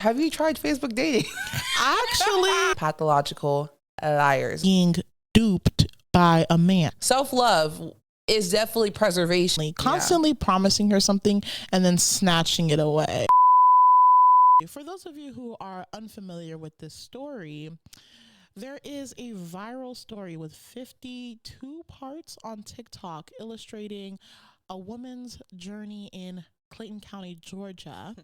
Have you tried Facebook dating? Actually, Pathological liars. being duped by a man. Self-love is definitely preservation. Constantly promising her something and then snatching it away. For those of you who are unfamiliar with this story, there is a viral story with 52 parts on TikTok illustrating a woman's journey in Clayton County, Georgia,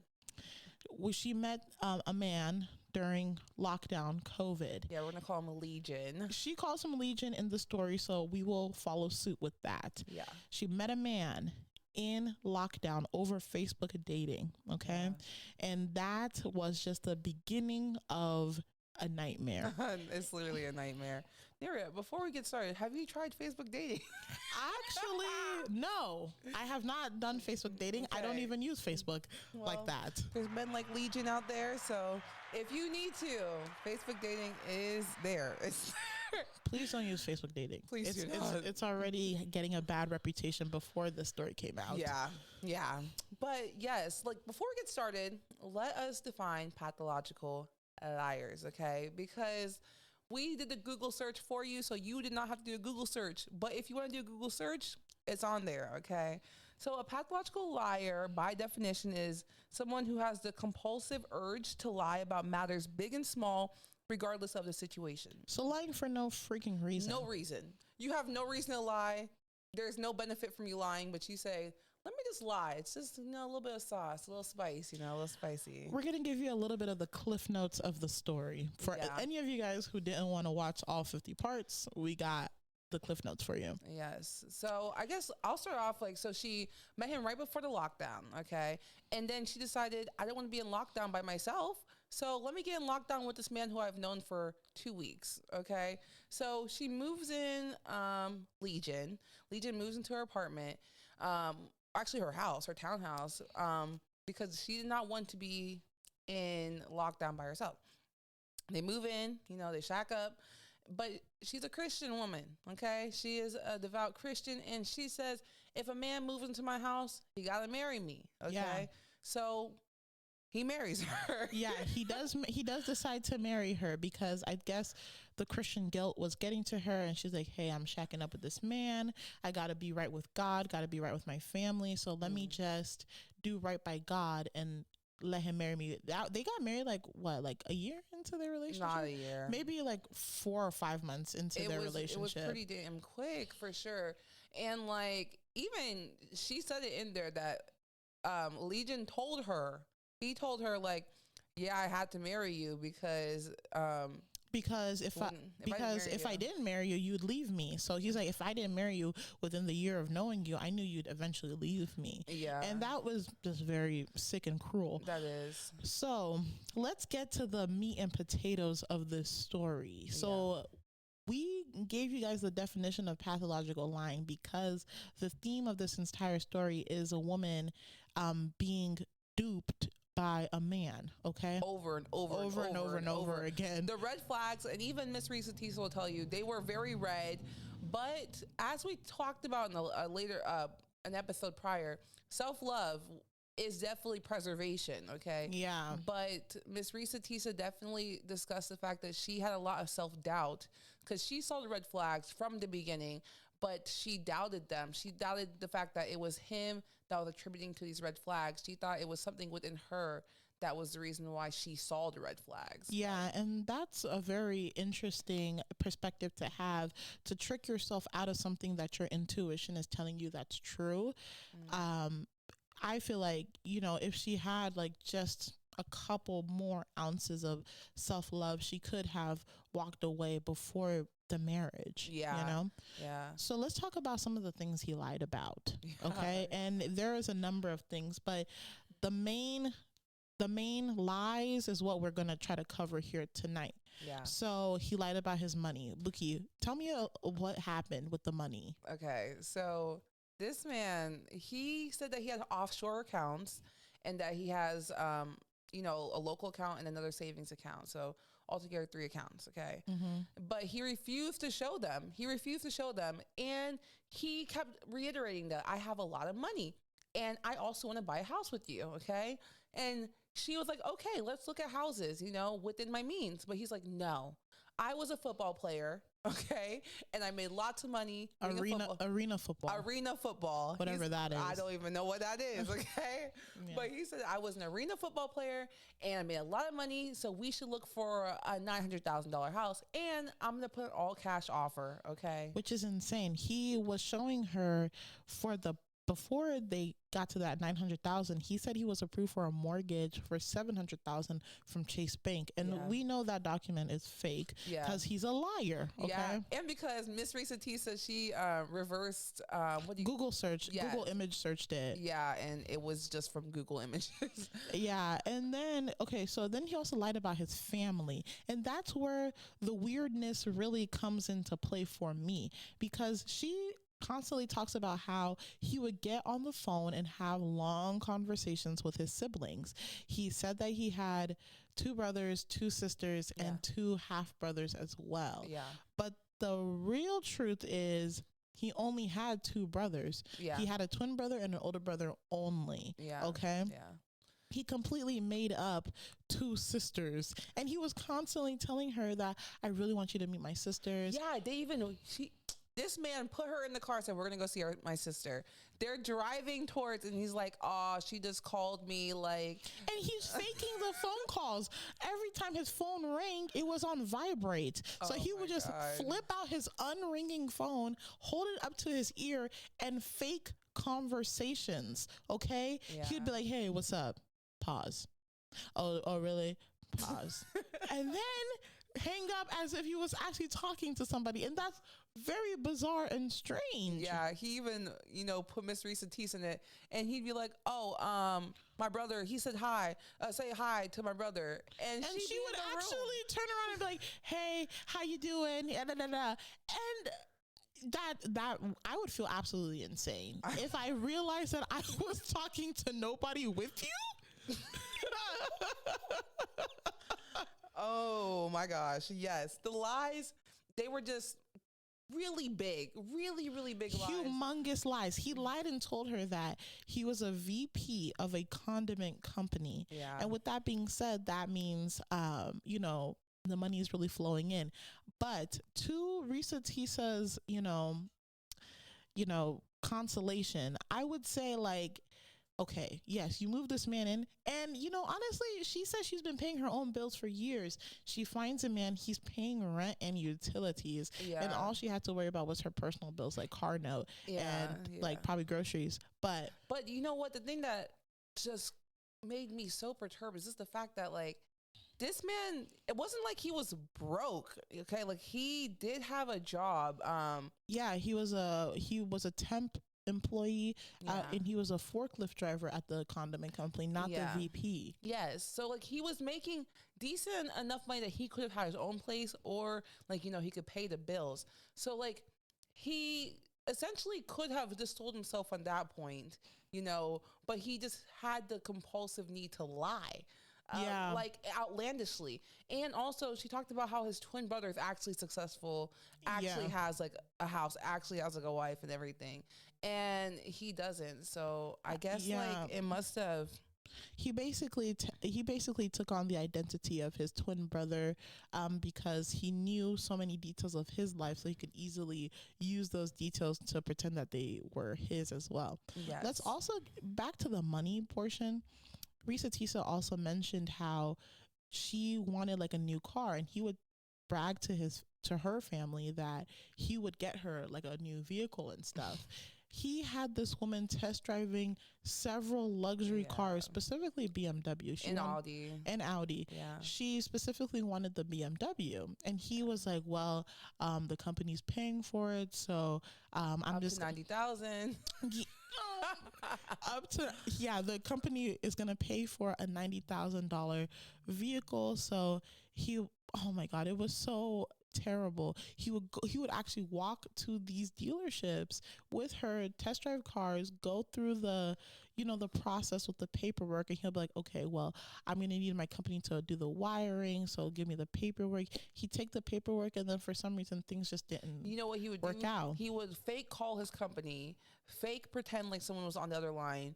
where she met a man during lockdown COVID. Yeah, we're going to call him a Legion. She calls him Legion in the story, so we will follow suit with that. Yeah. She met a man in lockdown over Facebook dating, okay? Yeah. And that was just the beginning of a nightmare. It's literally a nightmare. Nira, before we get started, have you tried Facebook dating? Actually, no. I have not done Facebook dating. Okay. I don't even use Facebook like that. There's men like Legion out there, so if you need to, Facebook dating is there. Please don't use Facebook dating. Please do not. It's already getting a bad reputation before this story came out. Yeah. But yes, like before we get started, let us define pathological liars, okay? Because we did the Google search for you, so you did not have to do a Google search. But if you want to do a Google search, it's on there, okay? So a pathological liar, by definition, is someone who has the compulsive urge to lie about matters big and small, regardless of the situation. So lying for no freaking reason. No reason. You have no reason to lie. There's no benefit from you lying, but you say, let me just lie. It's just, a little bit of sauce, a little spice, a little spicy. We're going to give you a little bit of the cliff notes of the story. For any of you guys who didn't want to watch all 50 parts, we got the cliff notes for you. Yes. So I guess I'll start off so she met him right before the lockdown, okay? And then she decided, I don't want to be in lockdown by myself. So let me get in lockdown with this man who I've known for 2 weeks, okay? So she moves in, Legion. Legion moves into her apartment. Actually her house, her townhouse, because she did not want to be in lockdown by herself. They move in, they shack up, but she's a Christian woman, okay? She is a devout Christian, and she says, if a man moves into my house, he got to marry me, okay? Yeah. So he marries her. Yeah, he does decide to marry her because I guess the Christian guilt was getting to her, and she's like, hey, I'm shacking up with this man. I got to be right with God, got to be right with my family. So let me just do right by God and let him marry me. They got married like a year into their relationship? Not a year. Maybe like 4 or 5 months into their relationship. It was pretty damn quick for sure. And even she said it in there that Legion told her, he told her yeah, I had to marry you because if I didn't marry you, you'd leave me. So he's like, if I didn't marry you within the year of knowing you, I knew you'd eventually leave me. Yeah. And that was just very sick and cruel. That is. So let's get to the meat and potatoes of this story. So we gave you guys the definition of pathological lying because the theme of this entire story is a woman being duped by a man, okay? Over and over again. The red flags, and even Miss Reesa Teesa will tell you, they were very red. But as we talked about in a later an episode prior, self-love is definitely preservation, okay? Yeah. But Miss Reesa Teesa definitely discussed the fact that she had a lot of self-doubt because she saw the red flags from the beginning, but she doubted them. She doubted the fact that it was him that was attributing to these red flags. She thought it was something within her that was the reason why she saw the red flags. Yeah, and that's a very interesting perspective to have, to trick yourself out of something that your intuition is telling you that's true. I feel like, if she had just a couple more ounces of self-love, she could have walked away before the marriage. Yeah. So let's talk about some of the things he lied about. Okay. And there is a number of things, but the main lies is what we're going to try to cover here tonight. Yeah. So he lied about his money. Luki, tell me what happened with the money. Okay. So this man, he said that he had offshore accounts and that he has, a local account and another savings account. So altogether 3 accounts. Okay. Mm-hmm. But he refused to show them. And he kept reiterating that I have a lot of money and I also want to buy a house with you. Okay. And she was like, okay, let's look at houses, you know, within my means. But he's like, no, I was a football player, okay, and I made lots of money. Arena football. Arena football. Whatever that is. I don't even know what that is, okay? Yeah. But he said, I was an arena football player and I made a lot of money, so we should look for a $900,000 house, and I'm going to put an all cash offer, okay? Which is insane. He was showing her before they got to that 900,000, he said he was approved for a mortgage for 700,000 from Chase Bank, and we know that document is fake because he's a liar. Okay, and because Miss Reesa Teesa, she reversed Google search, Google image searched it. Yeah, and it was just from Google Images. Yeah, and then so then he also lied about his family, and that's where the weirdness really comes into play for me, because she constantly talks about how he would get on the phone and have long conversations with his siblings. He said that he had 2 brothers, 2 sisters, and 2 half brothers as well. Yeah. But the real truth is he only had 2 brothers. Yeah. He had a twin brother and an older brother only. Yeah. Okay. Yeah. He completely made up 2 sisters, and he was constantly telling her that I really want you to meet my sisters. Yeah, this man put her in the car, said, we're going to go see my sister. They're driving towards, and he's like, oh, she just called me, like. And he's faking the phone calls. Every time his phone rang, it was on vibrate. So he would just flip out his unringing phone, hold it up to his ear, and fake conversations, okay? Yeah. He'd be like, hey, what's up? Pause. Oh, really? Pause. And then hang up as if he was actually talking to somebody, and that's very bizarre and strange. Yeah, he even put Miss Reesa Teesa in it, and he'd be like, oh, my brother, he said hi, say hi to my brother, and she would actually turn around and be like, hey, how you doing? And that I would feel absolutely insane if I realized that I was talking to nobody with you. Oh my gosh, yes. The lies, they were just really big, really big lies. Humongous lies. He lied and told her that he was a VP of a condiment company. Yeah. And with that being said, that means, the money is really flowing in. But to Reesa Teesa's, consolation, I would say, like, okay, yes, you moved this man in. And, honestly, she says she's been paying her own bills for years. She finds a man, he's paying rent and utilities. Yeah. And all she had to worry about was her personal bills, like car note and like probably groceries. But you know what? The thing that just made me so perturbed is just the fact that, like, this man, it wasn't like he was broke. Okay. Like, he did have a job. Yeah, he was a temp employee, and he was a forklift driver at the condiment company, not the VP. Yes, so like he was making decent enough money that he could have had his own place, or like he could pay the bills. So like he essentially could have just told himself on that point, but he just had the compulsive need to lie. Like outlandishly. And also she talked about how his twin brother is actually successful, actually has like a house, actually has like a wife and everything, and he doesn't. So I guess like it must have. He basically took on the identity of his twin brother, because he knew so many details of his life, so he could easily use those details to pretend that they were his as well. Yes. Let's also back to the money portion. Reesa Teesa also mentioned how she wanted like a new car, and he would brag to her family that he would get her like a new vehicle and stuff. He had this woman test driving several luxury cars, specifically BMW. And Audi. Yeah. She specifically wanted the BMW, and he was like, "Well, the company's paying for it, so I'm up just to 90,000." The company is gonna pay for a $90,000 vehicle. So oh my God, it was so terrible. He would actually walk to these dealerships with her, test drive cars, go through the process with the paperwork, and he'll be like, okay, well, I'm gonna need my company to do the wiring, so give me the paperwork. He'd take the paperwork, and then for some reason things just didn't what he would work out. He would fake call his company, fake pretend like someone was on the other line,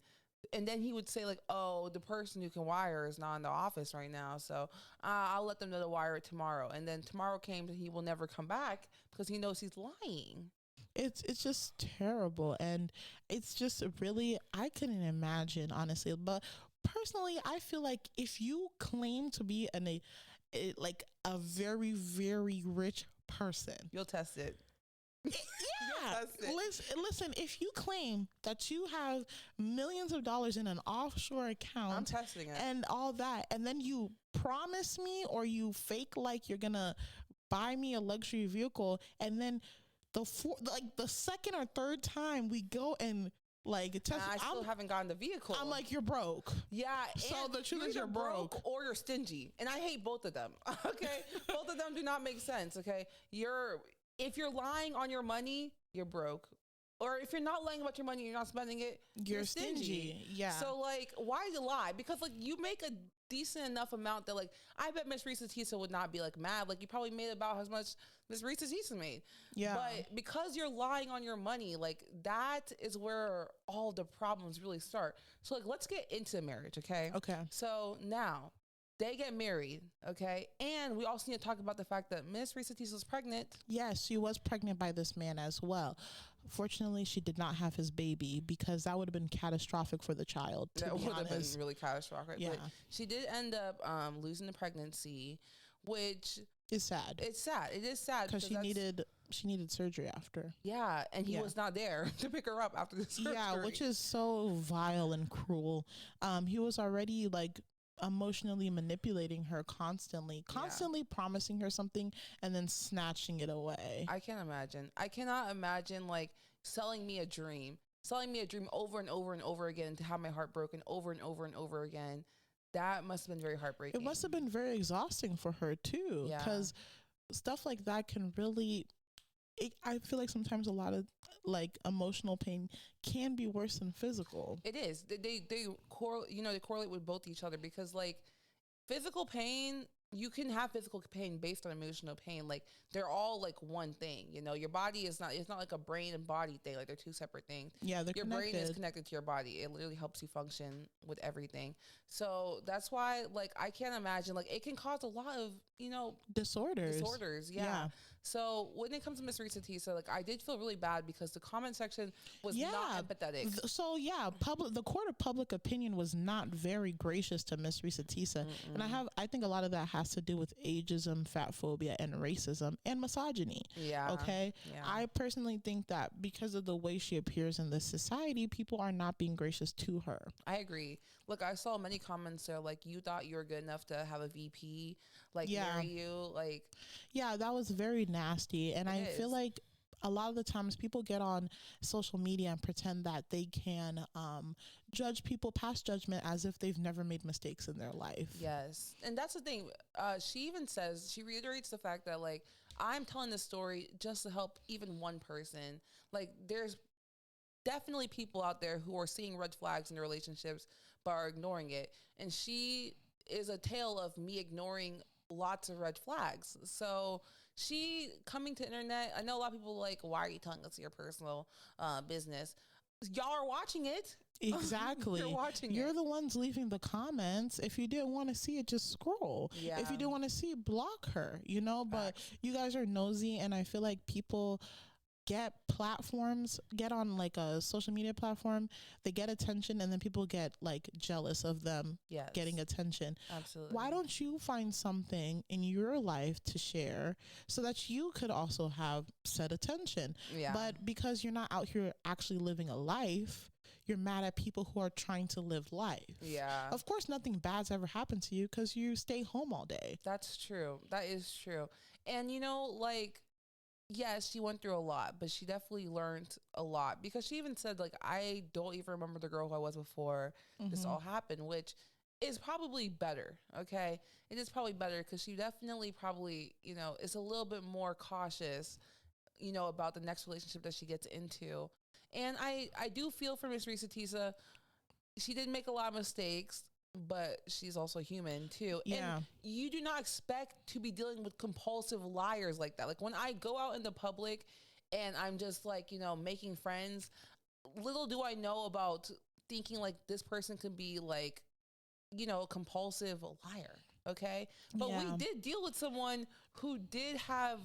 And then he would say like, "Oh, the person who can wire is not in the office right now, so I'll let them know to wire it tomorrow." And then tomorrow came, and he will never come back because he knows he's lying. It's just terrible, and it's just really, I couldn't imagine, honestly. But personally, I feel like if you claim to be like a very, very rich person, You'll test it. yeah, That's it. listen, if you claim that you have millions of dollars in an offshore I'm account testing it. and all that, and then you promise me or you fake like you're gonna buy me a luxury vehicle, and then the second or third time we go and like And test, I still haven't gotten the vehicle. I'm like, you're broke. Yeah. So and the truth is either you're broke. or you're stingy, and I hate both of them. Okay, both of them do not make sense. Okay, if you're lying on your money, you're broke. Or if you're not lying about your money, you're not spending it, You're stingy. Yeah. So like, why you lie? Because like you make a decent enough amount that like I bet Miss Reesa Teesa would not be like mad. Like you probably made about as much Miss Reesa Teesa made. Yeah. But because you're lying on your money, like that is where all the problems really start. So like let's get into marriage, okay? Okay. So now they get married, okay? And we also need to talk about the fact that Miss Reesa Teesa was pregnant. Yes, she was pregnant by this man as well. Fortunately, she did not have his baby because that would have been catastrophic for the child. That Be would have been honest. really catastrophic. Yeah. But she did end up losing the pregnancy, which It's sad it's sad. It is sad because she needed surgery after. Yeah, and he Yeah. was not there to pick her up after the surgery. Yeah, which is so vile and cruel. He was already like emotionally manipulating her constantly, promising her something and then snatching it away. I can't imagine. I cannot imagine like selling me a dream over and over and over again to have my heart broken over and over and over again. That must have been very heartbreaking. It must have been very exhausting for her too, Yeah. because stuff like that can really. I feel like sometimes a lot of like emotional pain can be worse than physical. It is. They correlate with both each other because like physical pain, you can have physical pain based on emotional pain. Like they're all like one thing. You know, your body is not. It's not like a brain and body thing. Like they're two separate things. Yeah, they're Your connected. brain is connected to your body. It literally helps you function with everything. So that's why, like, I can't imagine. Like, it can cause a lot of, disorders. Yeah. So when it comes to Miss Reesa Teesa, like, I did feel really bad because the comment section was not empathetic. The court of public opinion was not very gracious to Miss Reesa Teesa, and I think a lot of that has to do with ageism, fat phobia, and racism and misogyny. Yeah. Okay. Yeah. I personally think that because of the way she appears in this society, people are not being gracious to her. I agree. Look, I saw many comments there like, you thought you were good enough to have a VP marry you, like. Yeah, that was very nasty, and I feel like a lot of the times people get on social media and pretend that they can judge people, pass judgment as if they've never made mistakes in their life. Yes. And that's the thing. She reiterates the fact that, like, I'm telling this story just to help even one person. Like, there's definitely people out there who are seeing red flags in their relationships but are ignoring it. And she is a tale of me ignoring lots of red flags. So she coming to internet, I know a lot of people like, why are you telling us your personal business? Y'all are watching it. Exactly. You're watching You're it. the ones leaving the comments. If you didn't want to see it, just scroll. Yeah. If you didn't want to see it, block her, but Facts. you guys are nosy, and I feel like people get on like a social media platform, they get attention, and then people get like jealous of them getting attention. Absolutely. Why don't you find something in your life to share so that you could also have said attention? Yeah. But because you're not out here actually living a life, you're mad at people who are trying to live life. Yeah. Of course, nothing bad's ever happened to you because you stay home all day. That's true. That is true. And yes, she went through a lot, but she definitely learned a lot because she even said, like, I don't even remember the girl who I was before this all happened, which is probably better. Okay. It is probably better because she definitely probably, is a little bit more cautious, about the next relationship that she gets into. And I do feel for Miss Reesa Teesa. She did make a lot of mistakes, but she's also human too. Yeah. And you do not expect to be dealing with compulsive liars like that. Like when I go out in the public and I'm just like, making friends, little do I know about thinking like this person could be like, you know, a compulsive liar. Okay. But we Yeah. did deal with someone who did have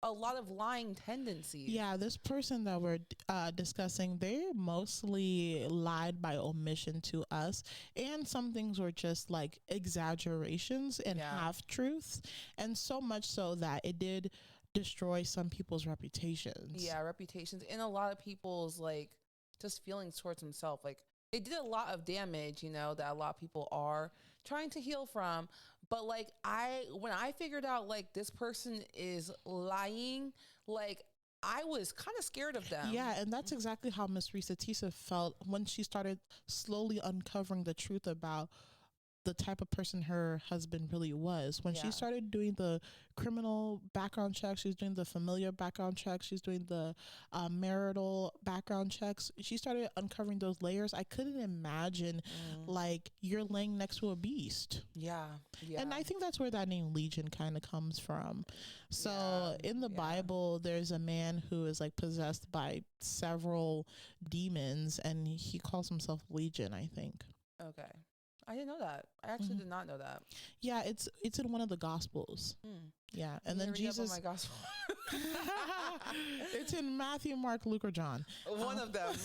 a lot of lying tendencies. Yeah, this person that we're discussing, they mostly lied by omission to us, and some things were just like exaggerations and Yeah. half truths, and so much so that it did destroy some people's reputations. Yeah, reputations and a lot of people's like just feelings towards himself. Like it did a lot of damage, you know, that a lot of people are trying to heal from. But like when I figured out like this person is lying, like I was kind of scared of them. Yeah, and that's exactly how Miss Reesa Teesa felt when she started slowly uncovering the truth about the type of person her husband really was. When she Yeah. started doing the criminal background checks, she's doing the familiar background checks, she's doing the marital background checks, she started uncovering those layers. I couldn't imagine like you're laying next to a beast. Yeah. Yeah. And I think that's where that name Legion kind of comes from. So Yeah, in the yeah. Bible, there's a man who is like possessed by several demons, and he calls himself Legion, I think. Okay. I didn't know that. I actually did not know that. Yeah, it's in one of the Gospels. Yeah, and then Jesus. My gospel. It's in Matthew, Mark, Luke, or John. One of them.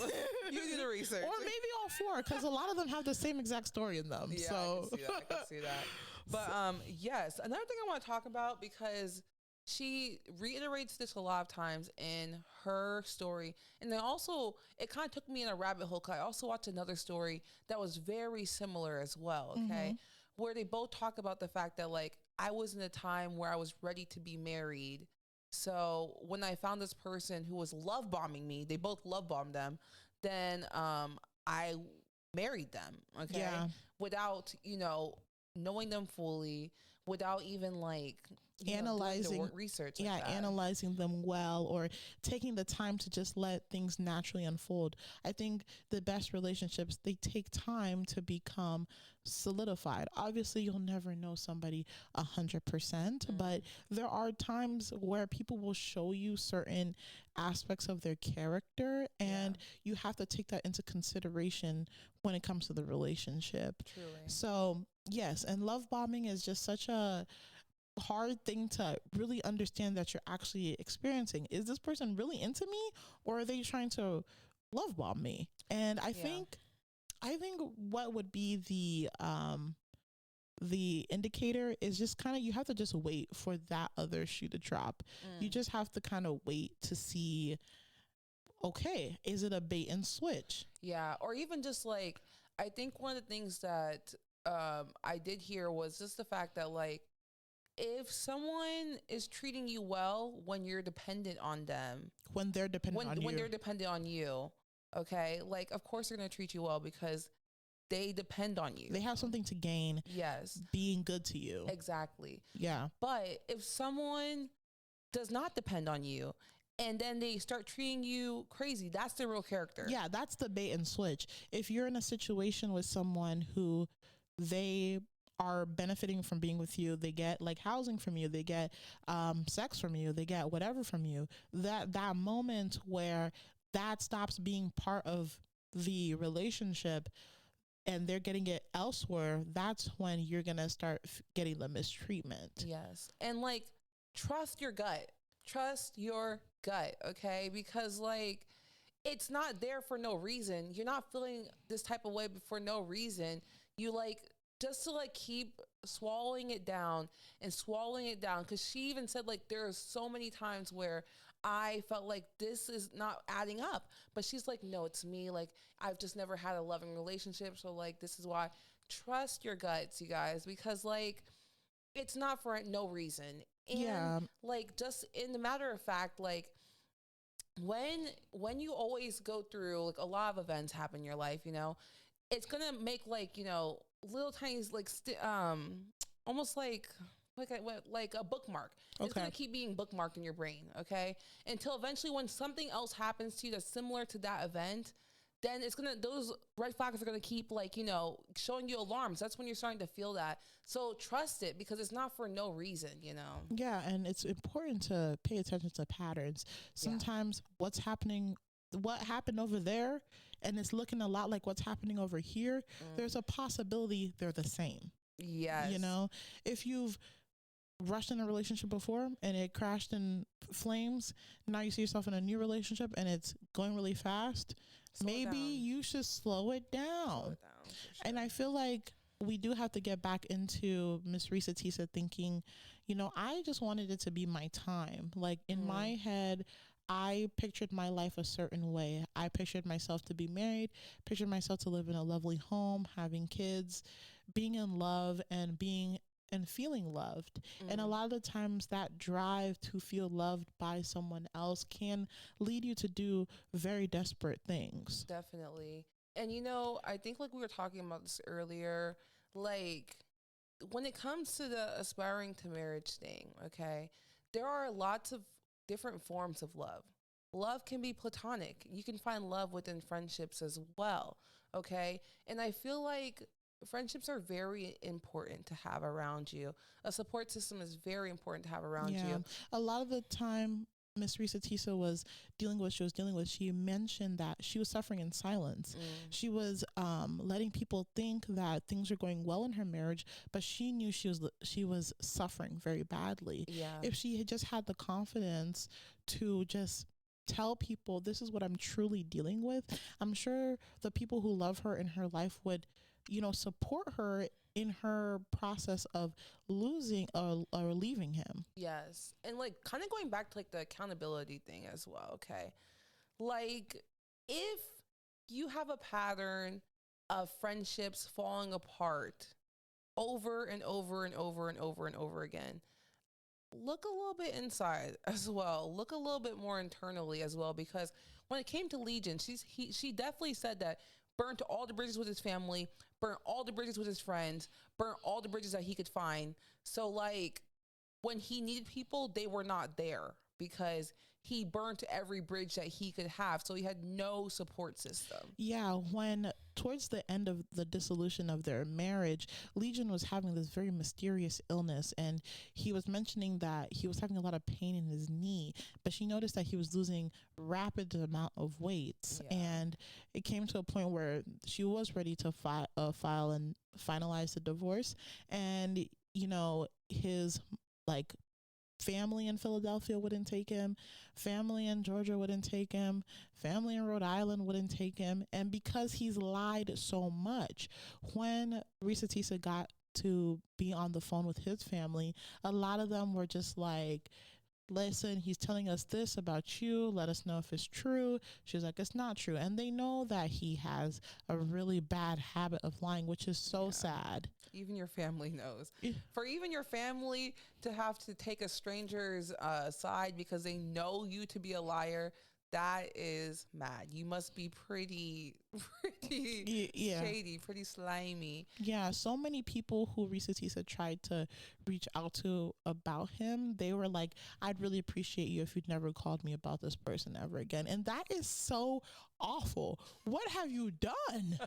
You do the research. Or maybe all four, because a lot of them have the same exact story in them. Yeah, So I can see that. But yes, another thing I want to talk about, because she reiterates this a lot of times in her story, and then also it kind of took me in a rabbit hole, because I also watched another story that was very similar as well. Okay, where they both talk about the fact that like I was in a time where I was ready to be married. So when I found this person who was love bombing me, they both love bombed them. Then I married them. Okay, Yeah. without knowing them fully, without even like analyzing research. Yeah, analyzing them well, or taking the time to just let things naturally unfold. I think the best relationships, they take time to become solidified. Obviously you'll never know somebody 100%, but there are times where people will show you certain aspects of their character, and you have to take that into consideration when it comes to the relationship. Truly. So yes, and love bombing is just such a hard thing to really understand that you're actually experiencing. Is this person really into me, or are they trying to love bomb me? And I think what would be the indicator is just kind of, you have to just wait for that other shoe to drop. You just have to kind of wait to see, okay, is it a bait and switch? Yeah, or even just like, I think one of the things that I did hear was just the fact that like, if someone is treating you well when you're dependent on them, when they're dependent on you, when they're dependent on you, okay, like of course they're gonna treat you well because they depend on you. They have something to gain. Yes, being good to you. Exactly. Yeah. But if someone does not depend on you, and then they start treating you crazy, that's the real character. Yeah, that's the bait and switch. If you're in a situation with someone who they are benefiting from being with you, they get like housing from you, they get sex from you, they get whatever from you, that moment where that stops being part of the relationship and they're getting it elsewhere, that's when you're gonna start getting the mistreatment. Yes. And like, trust your gut. Trust your gut, okay? Because like, it's not there for no reason. You're not feeling this type of way for no reason. You like, just to like keep swallowing it down and swallowing it down. Cause she even said like, there are so many times where I felt like this is not adding up, but she's like, no, it's me. Like, I've just never had a loving relationship. So like, this is why. Trust your guts, you guys, because like, it's not for no reason. And like, just in the matter of fact, like, when you always go through like a lot of events happen in your life, it's gonna make like, little tiny like almost like a bookmark. It's gonna keep being bookmarked in your brain, okay? Until eventually when something else happens to you that's similar to that event, then those red flags are gonna keep like, showing you alarms. That's when you're starting to feel that. So trust it, because it's not for no reason, Yeah, and it's important to pay attention to patterns. Sometimes what happened over there and it's looking a lot like what's happening over here, there's a possibility they're the same. Yes. You know, if you've rushed in a relationship before and it crashed in flames, now you see yourself in a new relationship and it's going really fast, maybe you should slow it down. Slow it down, for sure. And I feel like we do have to get back into Miss Reesa Teesa thinking, you know, I just wanted it to be my time. Like in my head, I pictured my life a certain way. I pictured myself to be married, pictured myself to live in a lovely home, having kids, being in love and being and feeling loved. And a lot of the times that drive to feel loved by someone else can lead you to do very desperate things. Definitely. And you know, I think like we were talking about this earlier, like when it comes to the aspiring to marriage thing, okay, there are lots of different forms of love. Love can be platonic. You can find love within friendships as well, okay? And I feel like friendships are very important to have around you. A support system is very important to have around you. A lot of the time Miss Reesa Teesa was dealing with, she mentioned that she was suffering in silence. She was letting people think that things were going well in her marriage, but she knew she was suffering very badly. If she had just had the confidence to just tell people, this is what I'm truly dealing with, I'm sure the people who love her in her life would, you know, support her in her process of losing or leaving him. Yes. And like kind of going back to like the accountability thing as well, okay? Like if you have a pattern of friendships falling apart over and over and over and over and over again, look a little bit inside as well. Look a little bit more internally as well, because when it came to Legion, she definitely said that burnt all the bridges with his family, burnt all the bridges with his friends, burnt all the bridges that he could find. So like when he needed people, they were not there because he burnt every bridge that he could have. So he had no support system. Yeah, when towards the end of the dissolution of their marriage, Legion was having this very mysterious illness, and he was mentioning that he was having a lot of pain in his knee, but she noticed that he was losing rapid amount of weight. And it came to a point where she was ready to file and finalize the divorce. And, you know, his like family in Philadelphia wouldn't take him, family in Georgia wouldn't take him, family in Rhode Island wouldn't take him. And because he's lied so much, when Reesa Teesa got to be on the phone with his family, a lot of them were just like, listen, he's telling us this about you, let us know if it's true. She was like, it's not true. And they know that he has a really bad habit of lying, which is so sad. Even your family knows. For even your family to have to take a stranger's side because they know you to be a liar, that is mad. You must be pretty shady, pretty slimy. Yeah, so many people who Reesa Teesa tried to reach out to about him, they were like, I'd really appreciate you if you'd never called me about this person ever again. And that is so awful. What have you done?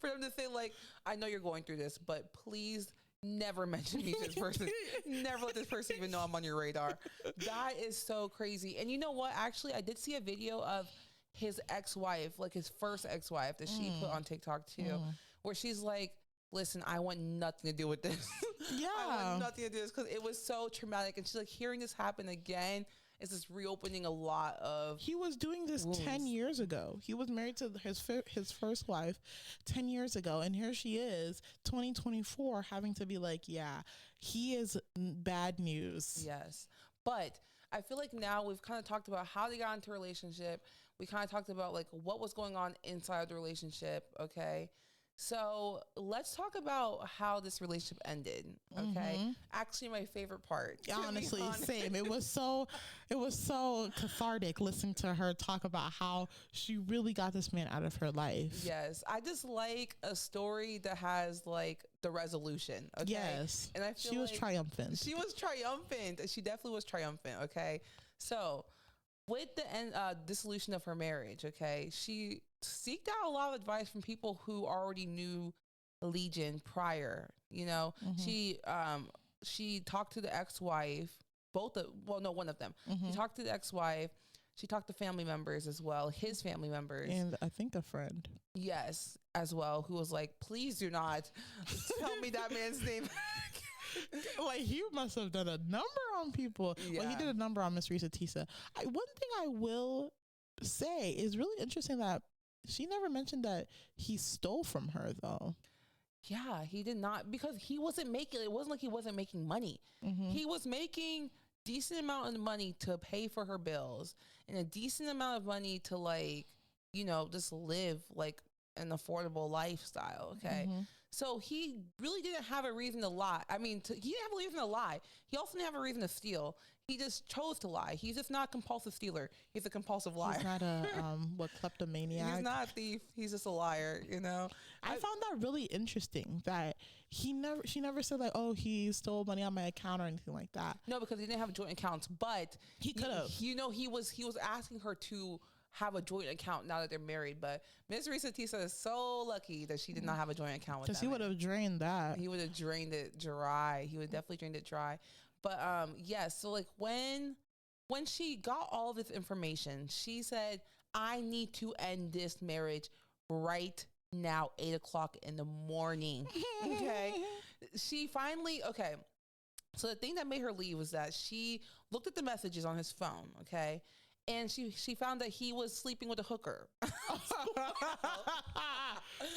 For them to say like, I know you're going through this, but please never mention me to this person. Never let this person even know I'm on your radar. That is so crazy. And you know what? Actually, I did see a video of his ex-wife, like his first ex-wife that she put on TikTok too, where she's like, listen, I want nothing to do with this. I want nothing to do with this because it was so traumatic. And she's like, hearing this happen again is just reopening a lot of He was doing this wounds. 10 years ago. He was married to his first wife 10 years ago. And here she is, 2024, having to be like, yeah, he is bad news. Yes. But I feel like now we've kind of talked about how they got into a relationship. We kind of talked about like what was going on inside the relationship. Okay. So let's talk about how this relationship ended. Okay. Actually, my favorite part. Honestly, same. It was so cathartic listening to her talk about how she really got this man out of her life. Yes. I just like a story that has like the resolution. Okay. Yes. And I feel she was triumphant. She was triumphant. She definitely was triumphant. Okay. So with the dissolution of her marriage, okay, she seeked out a lot of advice from people who already knew Legion prior. You know, she talked to the ex-wife, one of them. She talked to the ex-wife. She talked to family members as well, his family members. And I think a friend. Yes, as well, who was like, please do not tell me that man's name. Like, he must have done a number on people. Yeah. Well, he did a number on Miss Reesa Teesa. One thing I will say is really interesting that she never mentioned that he stole from her, though. Yeah, he did not, because he wasn't making, it wasn't like he wasn't making money. Mm-hmm. He was making decent amount of money to pay for her bills and a decent amount of money to, like, you know, just live like an affordable lifestyle. Okay. Mm-hmm. So he really didn't have a reason to lie. I mean, he didn't have a reason to lie. He also didn't have a reason to steal. He just chose to lie. He's just not a compulsive stealer. He's a compulsive liar. He's not a kleptomaniac. He's not a thief. He's just a liar, you know? I found that really interesting that she never said like, oh, he stole money on my account or anything like that. No, because he didn't have joint accounts, but he could have. You know, he was asking her to have a joint account now that they're married. But Ms. Reesa Teesa is so lucky that she did not have a joint account with, because he would have drained that. He would have drained it dry. He would definitely drained it dry. But yes, so like when she got all of this information, she said, I need to end this marriage right now, 8:00 in the morning. Okay. She finally, okay. So the thing that made her leave was that she looked at the messages on his phone. Okay. And she found that he was sleeping with a hooker.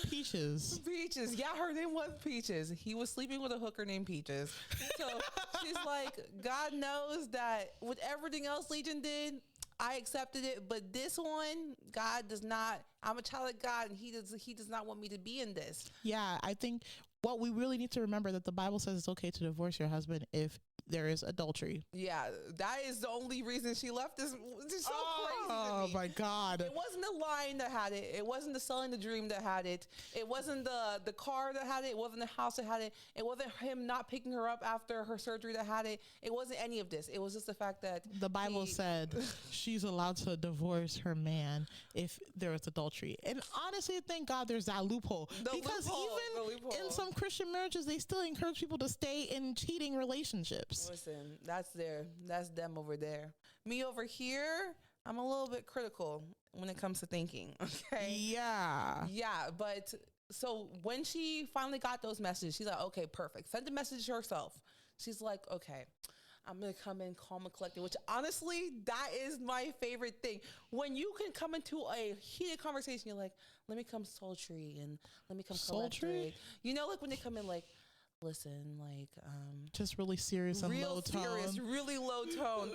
Peaches. Peaches. Yeah, her name was Peaches. He was sleeping with a hooker named Peaches. So she's like, God knows that with everything else Legion did, I accepted it. But this one, God does not. I'm a child of God, and he does not want me to be in this. Yeah, I think what we really need to remember that the Bible says it's okay to divorce your husband if there is adultery. Yeah, that is the only reason she left. This is so crazy to me. Oh my God. It wasn't the lying that had it. It wasn't the selling the dream that had it. It wasn't the car that had it. It wasn't the house that had it. It wasn't him not picking her up after her surgery that had it. It wasn't any of this. It was just the fact that the Bible said she's allowed to divorce her man if there is adultery. And honestly, thank God there's that loophole. Because even in some Christian marriages, they still encourage people to stay in cheating relationships. Listen, that's them over there. Me over here, I'm a little bit critical when it comes to thinking. Okay. Yeah. Yeah. But so when she finally got those messages, she's like, okay, perfect. Send the message herself. She's like, okay, I'm going to come in calm and collected, which honestly, that is my favorite thing. When you can come into a heated conversation, you're like, let me come sultry and let me come collected. You know, like when they come in like, listen, like, just really serious and real low tone. Serious, really low tone.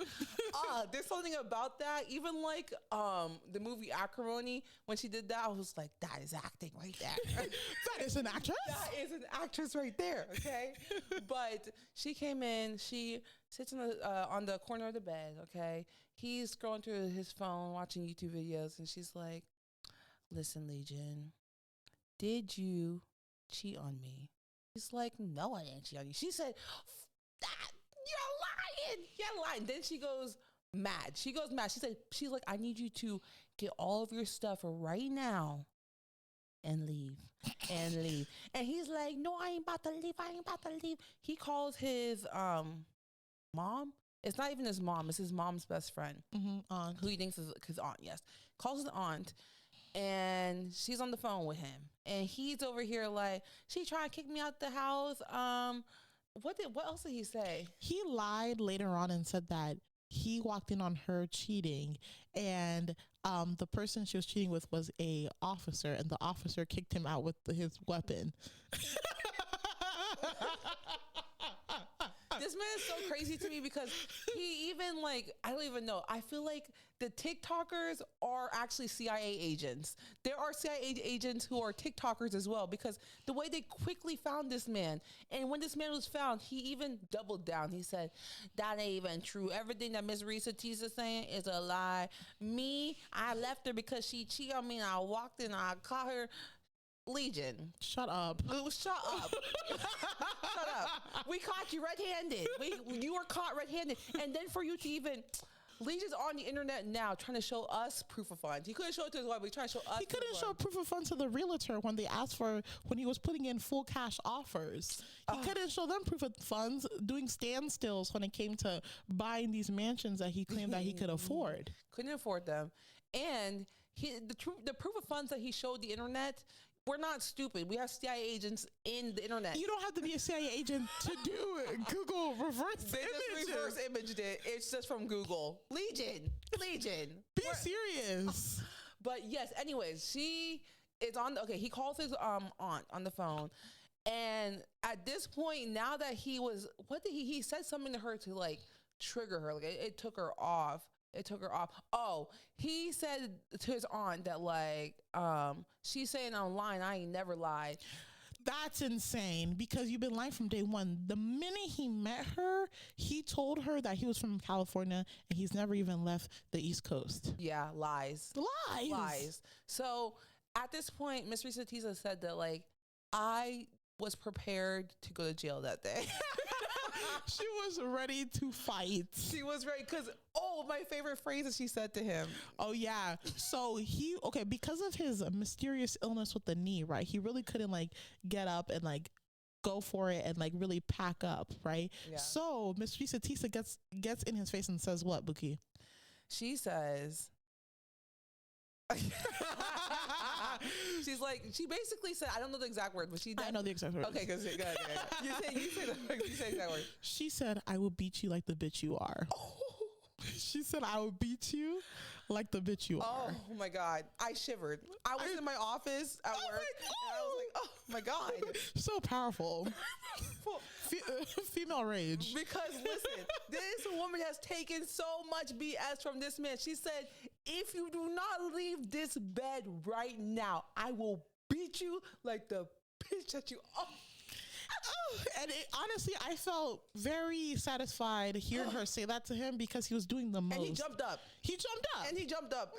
There's something about that. Even like the movie Acrimony, when she did that, I was like, that is acting right there. That is an actress? That is an actress right there, okay? But she came in, she sits on the corner of the bed, okay? He's scrolling through his phone, watching YouTube videos, and she's like, listen, Legion, did you cheat on me? He's like, no, I didn't cheat on you. She said, that, you're lying. Then she goes mad. She said, she's like, I need you to get all of your stuff right now and leave. And he's like, no, I ain't about to leave. He calls his mom. It's not even his mom. It's his mom's best friend. Aunt. Who he thinks is his aunt, yes. Calls his aunt. And she's on the phone with him. And he's over here like, she trying to kick me out the house. What else did he say? He lied later on and said that he walked in on her cheating, and the person she was cheating with was a officer, and the officer kicked him out with his weapon. This man is so crazy to me because he even like, I don't even know. I feel like the TikTokers are actually CIA agents. There are CIA agents who are TikTokers as well, because the way they quickly found this man. And when this man was found, he even doubled down. He said, that ain't even true. Everything that Miss Reesa Teesa saying is a lie. Me, I left her because she cheated on me, and I walked in and I caught her. Legion. Shut up. Shut up. Shut up. We caught you red-handed. You were caught red-handed. And then for you to even, Legion's on the internet now trying to show us proof of funds. He couldn't show it to his wife, but he's trying to show us. He couldn't show proof of funds to the realtor when they asked for, when he was putting in full cash offers. He couldn't show them proof of funds, doing standstills when it came to buying these mansions that he claimed that he could afford. Couldn't afford them. And the proof of funds that he showed the internet, we're not stupid. We have CIA agents in the internet. You don't have to be a CIA agent to do it. Google reverse They just reverse imaged it. It's just from Google. Legion. Be serious. But yes, anyways, she is on. Okay, he calls his aunt on the phone. And at this point, now that he was, what did he said something to her to like trigger her. Like it took her off. Oh, he said to his aunt that like, she's saying online, I ain't never lied. That's insane because you've been lying from day one. The minute he met her, he told her that he was from California and he's never even left the East Coast. Yeah, lies. So at this point, Miss Reesa Teesa said that like, I was prepared to go to jail that day. She was ready to fight. She was ready because, my favorite phrase that she said to him. Oh, yeah. So because of his mysterious illness with the knee, right? He really couldn't like get up and like go for it and like really pack up, right? Yeah. So Miss Reesa Teesa gets in his face and says what, Buki? She says... she basically said, I don't know the exact word, but I know the exact word. Okay, because you say the exact word. She said, I will beat you like the bitch you are. Oh. She said, I will beat you like the bitch you are. Oh my God. I shivered. I was in my office at work. And I was like, oh my God. So powerful. Female rage. Because listen, this woman has taken so much BS from this man. She said, if you do not leave this bed right now, I will beat you like the bitch that you are. And honestly, I felt very satisfied hearing her say that to him because he was doing the most. And he jumped up.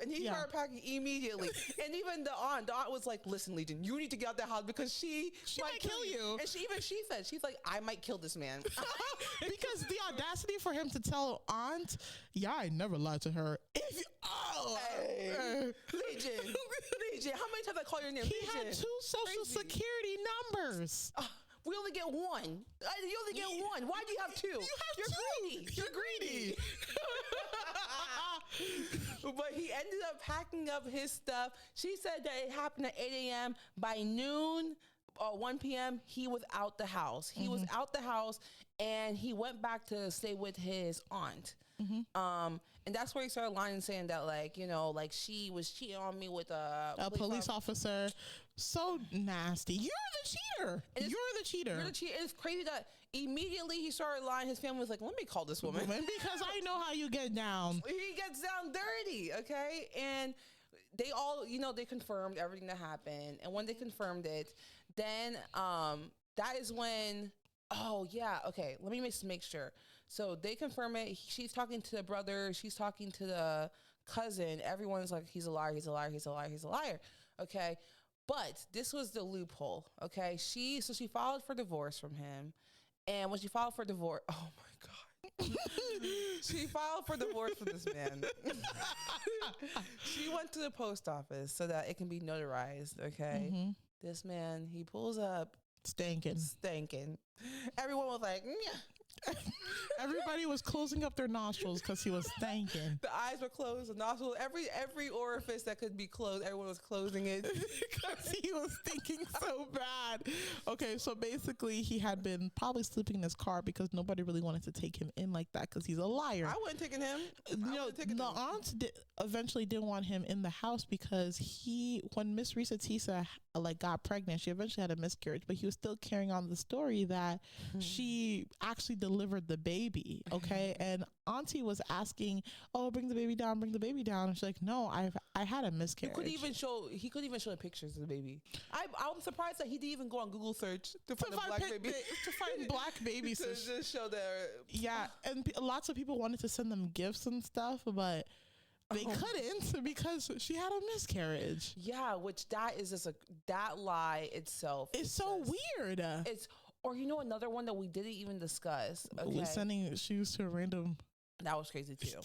And he started packing immediately. And even the aunt was like, listen, Legion, you need to get out that house because she might kill you. And she said, she's like, I might kill this man. Because the audacity for him to tell aunt, yeah, I never lied to her. Legion, how many times I call your name? He had 2 social security numbers. We only get one. You only get one. Why do you have 2? You're greedy. But he ended up packing up his stuff. She said that it happened at 8 a.m. By noon or 1 p.m., he was out the house. He was out the house, and he went back to stay with his aunt. And that's where he started lying and saying that, like, like she was cheating on me with a police officer. So nasty. You're the cheater. It's crazy that immediately he started lying. His family was like, let me call this woman. Because I know how you get down. He gets down dirty, okay? And they all, they confirmed everything that happened. And when they confirmed it, then that is when, let me make sure. So they confirm it. She's talking to the brother. She's talking to the cousin. Everyone's like, he's a liar. Okay. But this was the loophole. Okay. She filed for divorce from him. And when she filed for divorce, oh my God. She filed for divorce from this man. She went to the post office so that it can be notarized. Okay. This man, he pulls up. Stankin'. Everyone was like, yeah. Everybody was closing up their nostrils because he was stankin'. The eyes were closed, the nostrils, every orifice that could be closed, everyone was closing it because he was thinking so bad. Okay, so basically he had been probably sleeping in his car because nobody really wanted to take him in like that because he's a liar. I wouldn't taken him. The aunt eventually didn't want him in the house because when Miss Reesa Teesa got pregnant, she eventually had a miscarriage, but he was still carrying on the story that she actually delivered the baby. Okay. And auntie was asking, bring the baby down. And she's like, no, I had a miscarriage. He could even show the pictures of the baby. I'm surprised that he didn't even go on Google search to find a black baby. To find black babies. To just show their... Yeah. And lots of people wanted to send them gifts and stuff, but they couldn't because she had a miscarriage. Yeah, which that is just that lie itself. It's so weird. Or another one that we didn't even discuss. Okay. We're sending shoes to a random That was crazy too.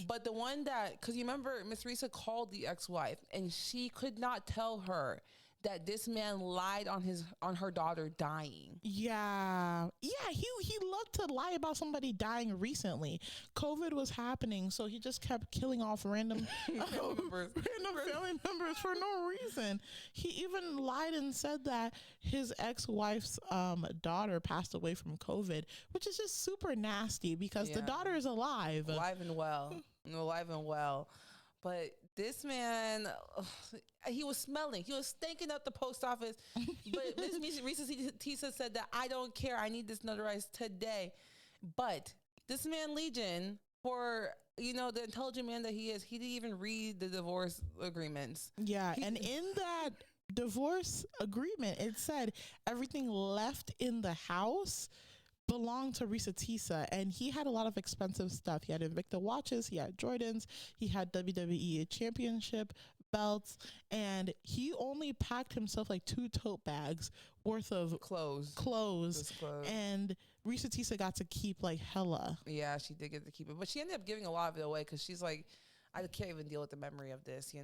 But the one that, because you remember Miss Risa called the ex-wife and she could not tell her that this man lied on her daughter dying. Yeah. Yeah, he loved to lie about somebody dying recently. COVID was happening, so he just kept killing off random family members for no reason. He even lied and said that his ex-wife's daughter passed away from COVID, which is just super nasty because the daughter is alive. Alive and well. Alive and well. But this man, he was smelling. He was stinking up the post office. But Miss Reesa Teesa said that I don't care. I need this notarized today. But this man, Legion, for the intelligent man that he is, he didn't even read the divorce agreements. Yeah, and in that divorce agreement, it said everything left in the house belonged to Reesa Teesa, and he had a lot of expensive stuff. He had Invicta watches, he had Jordans, he had WWE championship belts, and he only packed himself like 2 tote bags worth of clothes. And Reesa Teesa got to keep like hella. Yeah, she did get to keep it, but she ended up giving a lot of it away because she's like, I can't even deal with the memory of this,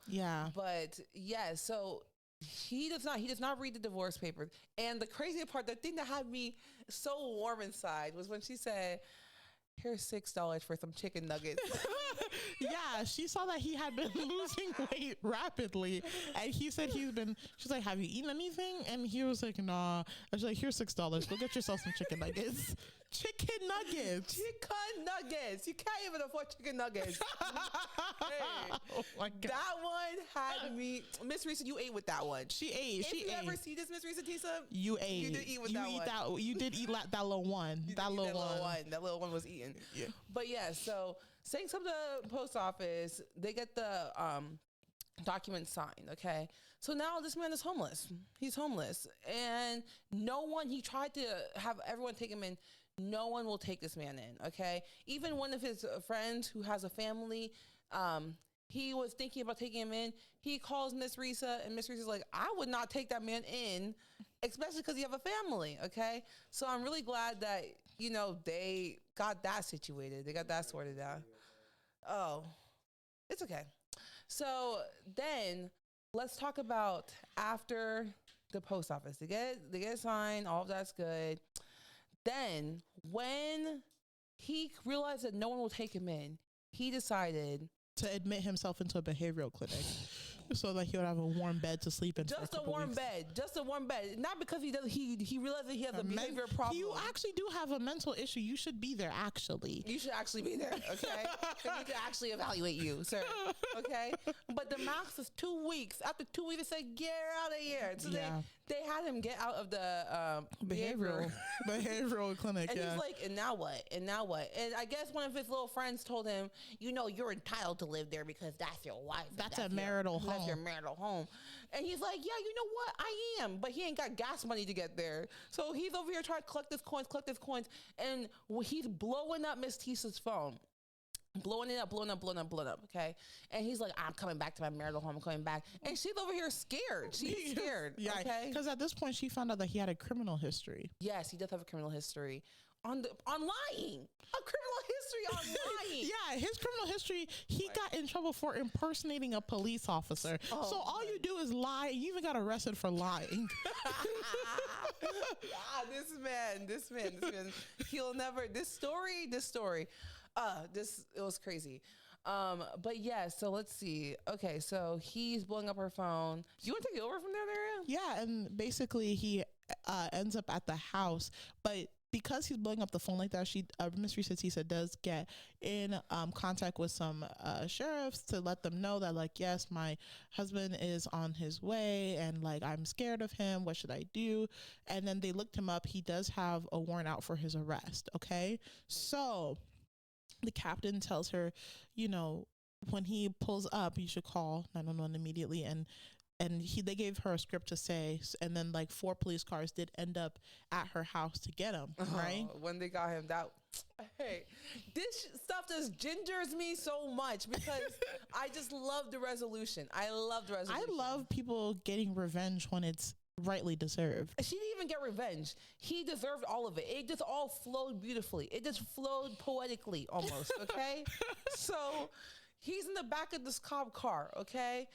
Yeah. But yeah, so he does not read the divorce papers. And the crazy part, the thing that had me so warm inside was when she said, here's $6 for some chicken nuggets. Yeah, she saw that he had been losing weight rapidly, and he said she's like, have you eaten anything? And he was like, nah. I was like, here's $6, go get yourself some chicken nuggets. Chicken nuggets. You can't even afford chicken nuggets. Hey, oh my God. That one had me. Miss Reesa, you ate with that one. She ate. If you ever see this, Miss Reesa Teesa, you ate. You did eat with that one. You did eat that little one. That little one. That little one was eaten. Yeah. But yeah, so saying something to the post office, they get the document signed. Okay. So now this man is homeless. He's homeless. And he tried to have everyone take him in. No one will take this man in, okay? Even one of his friends who has a family, he was thinking about taking him in. He calls Miss Reesa, and Miss Reesa's like, I would not take that man in, especially because you have a family, okay? So I'm really glad that, they got that situated. They got that sorted out. Oh, it's okay. So then let's talk about after the post office. They get it signed, all of that's good. Then, when he realized that no one will take him in, he decided to admit himself into a behavioral clinic so that he would have a warm bed to sleep in. Just a warm bed. Not because he realized that he has a behavior problem. You actually do have a mental issue. You should be there, actually. You should actually be there, okay? They need to actually evaluate you, sir, okay? But the max is 2 weeks. After 2 weeks, they say, get out of here. So they had him get out of the behavioral clinic. And he's like, and now what? And I guess one of his little friends told him, you're entitled to live there because that's your wife. That's a marital home. That's your marital home. And he's like, yeah, you know what? I am. But he ain't got gas money to get there. So he's over here trying to collect his coins. And he's blowing up Miss Teesa's phone. Blowing it up, okay? And he's like, I'm coming back to my marital home. I'm coming back. And she's over here scared. She's scared, yeah, okay? Because at this point, she found out that he had a criminal history. Yes, he does have a criminal history on lying. A criminal history on lying. Yeah, his criminal history, he got in trouble for impersonating a police officer. So all you do is lie. You even got arrested for lying. This man, he'll never, this story, it was crazy. But yeah, so let's see. Okay, so he's blowing up her phone. Do you want to take it over from there, Daria? Yeah, and basically he ends up at the house, but because he's blowing up the phone like that, Miss Reesa Teesa does get in contact with some sheriffs to let them know that, like, yes, my husband is on his way and, like, I'm scared of him. What should I do? And then they looked him up. He does have a warrant out for his arrest, okay? So the captain tells her, when he pulls up, you should call 911 immediately. And they gave her a script to say, and then like 4 police cars did end up at her house to get him, right? When they got him, this stuff just gingers me so much because I just love the resolution. I love people getting revenge when it's rightly deserved. She didn't even get revenge. He deserved all of it. It just all flowed beautifully. It just flowed poetically almost, okay? So he's in the back of this cop car, okay?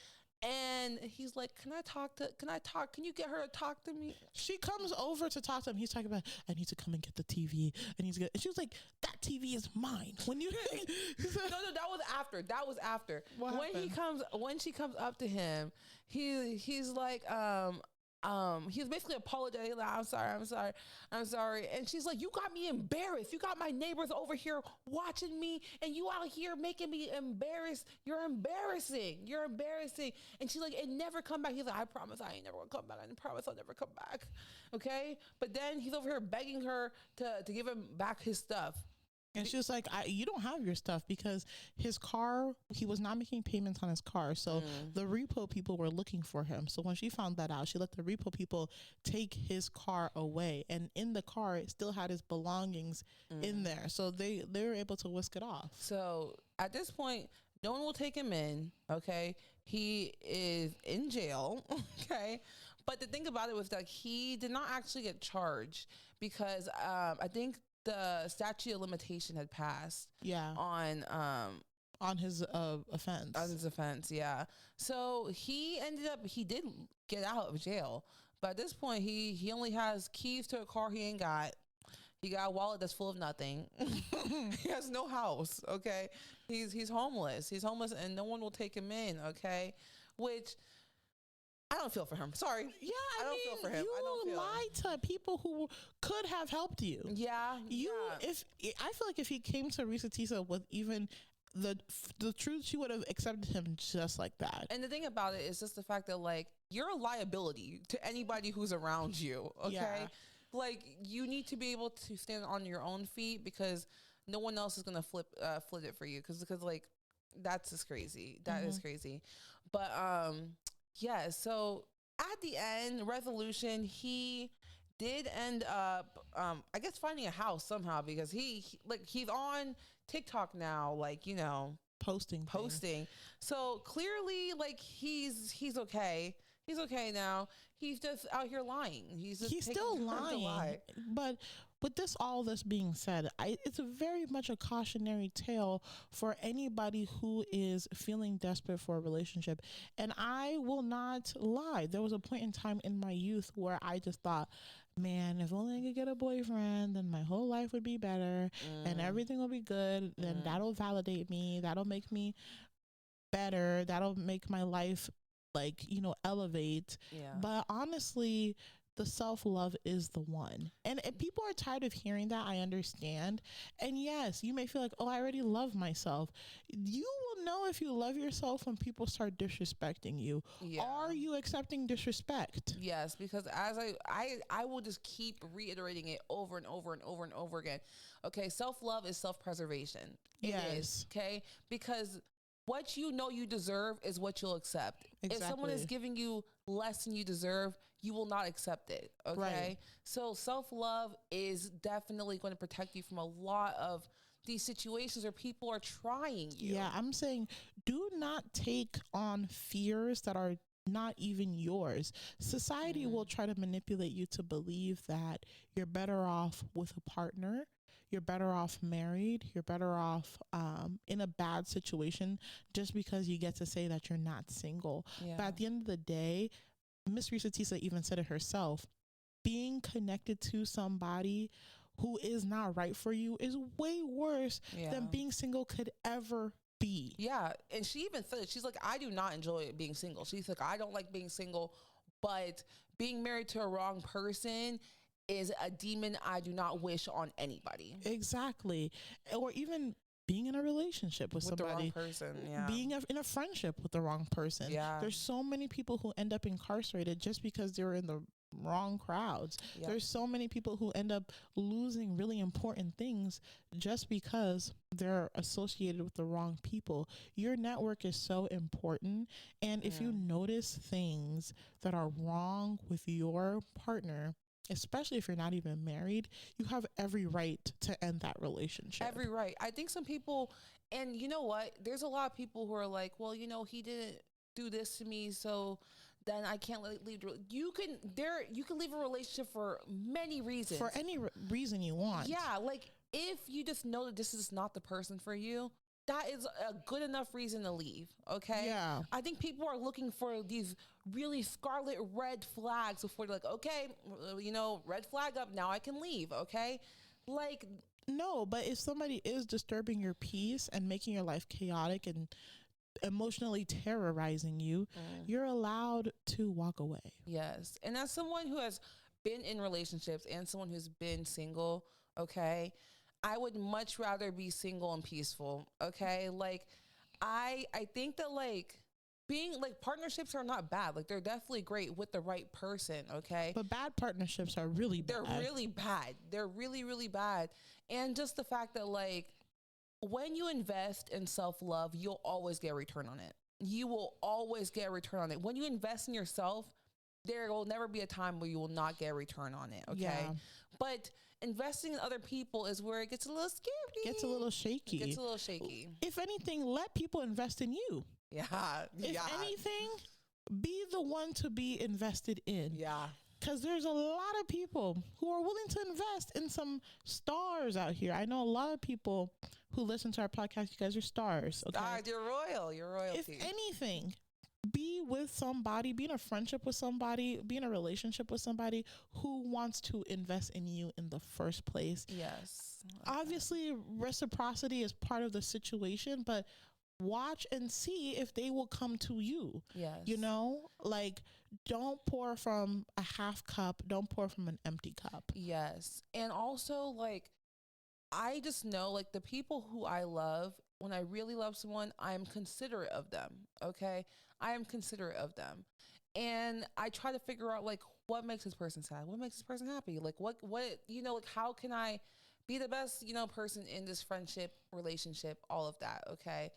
And he's like, can you get her to talk to me? She comes over to talk to him. He's talking about, I need to come and get the TV. And she was like, that TV is mine. When you No, that was after. What happened? When she comes up to him, he's like, he was basically apologizing, like, I'm sorry. And she's like, you got me embarrassed. You got my neighbors over here watching me, and you out here making me embarrassed. You're embarrassing. And she's like, it never come back. He's like, I promise I ain't never gonna come back. I promise I'll never come back. Okay? But then he's over here begging her to give him back his stuff. And she was like, you don't have your stuff, because his car, he was not making payments on his car. So the repo people were looking for him. So when she found that out, she let the repo people take his car away. And in the car, it still had his belongings in there. So they were able to whisk it off. So at this point, no one will take him in. Okay. He is in jail. Okay. But the thing about it was that he did not actually get charged, because I think the statute of limitation had passed. Yeah. On his offense. On his offense, yeah. So he did get out of jail. But at this point, he only has keys to a car he ain't got. He got a wallet that's full of nothing. He has no house, okay? He's homeless. He's homeless, and no one will take him in, okay? Which, I don't feel for him. Sorry. Yeah, I don't feel for him. You lied to people who could have helped you. Yeah. If I feel like if he came to Reesa Teesa with even the truth, she would have accepted him just like that. And the thing about it is just the fact that, like, you're a liability to anybody who's around you. Okay. Yeah. Like, you need to be able to stand on your own feet, because no one else is gonna flip it for you. Because like, that's just crazy. That is crazy. But yeah, so at the end, resolution, he did end up, I guess, finding a house somehow, because he's on TikTok now, like, you know, posting. So clearly, like, he's okay. He's okay now. He's just out here lying. He's still lying. But with all this being said, it's very much a cautionary tale for anybody who is feeling desperate for a relationship. And I will not lie. There was a point in time in my youth where I just thought, man, if only I could get a boyfriend, then my whole life would be better and everything will be good. Then that'll validate me. That'll make me better. That'll make my life, like, you know, elevate. Yeah. But honestly, the self-love is the one. And if people are tired of hearing that, I understand. And yes, you may feel like, oh, I already love myself. You will know if you love yourself when people start disrespecting you. Yeah. Are you accepting disrespect? Yes, because as I will just keep reiterating it over and over and over and over again. Okay, self-love is self-preservation. It is, okay? Because what you know you deserve is what you'll accept. Exactly. If someone is giving you less than you deserve, you will not accept it. Okay. Right. So self-love is definitely going to protect you from a lot of these situations where people are trying you. Yeah, I'm saying do not take on fears that are not even yours. Society will try to manipulate you to believe that you're better off with a partner. You're better off married. You're better off in a bad situation just because you get to say that you're not single. Yeah. But at the end of the day, Miss Reesa Teesa even said it herself, being connected to somebody who is not right for you is way worse than being single could ever be. Yeah. And she even said it. She's like, I do not enjoy being single. She's like, I don't like being single, but being married to a wrong person is a demon I do not wish on anybody. Exactly. Or even being in a relationship with somebody, the wrong person, being in a friendship with the wrong person. Yeah. There's so many people who end up incarcerated just because they were in the wrong crowds. Yep. There's so many people who end up losing really important things just because they're associated with the wrong people. Your network is so important. And if you notice things that are wrong with your partner, especially if you're not even married, you have every right to end that relationship. Every right. I think some people, and you know what? There's a lot of people who are like, well, you know, he didn't do this to me, so then I can't leave. You can leave a relationship for many reasons. For any reason you want. Yeah, like if you just know that this is not the person for you, that is a good enough reason to leave. Okay. Yeah. I think people are looking for these really scarlet red flags before they're like, okay, red flag up. Now I can leave. Okay. Like, no, but if somebody is disturbing your peace and making your life chaotic and emotionally terrorizing you, you're allowed to walk away. Yes. And as someone who has been in relationships and someone who's been single, okay, I would much rather be single and peaceful. Okay. Like I think that like being like partnerships are not bad. Like they're definitely great with the right person. Okay. But bad partnerships are really bad. They're really bad. They're really, really bad. And just the fact that like when you invest in self-love, you'll always get a return on it. You will always get a return on it. When you invest in yourself, there will never be a time where you will not get a return on it. Okay. Yeah. But investing in other people is where it gets a little scary. Gets a little shaky. It gets a little shaky. If anything, let people invest in you. Yeah. If anything, be the one to be invested in. Yeah. Because there's a lot of people who are willing to invest in some stars out here. I know a lot of people who listen to our podcast. You guys are stars. Okay? Stars, you're royal. You're royalty. If anything, be with somebody, be in a friendship with somebody, be in a relationship with somebody who wants to invest in you in the first place. Yes. Obviously, reciprocity is part of the situation, but watch and see if they will come to you. Yes. You know, like don't pour from a half cup, don't pour from an empty cup. Yes. And also like I just know like the people who I love, when I really love someone, I'm considerate of them. Okay. I am considerate of them. And I try to figure out like what makes this person sad? What makes this person happy? Like what, like how can I be the best, person in this friendship, relationship, all of that. Okay.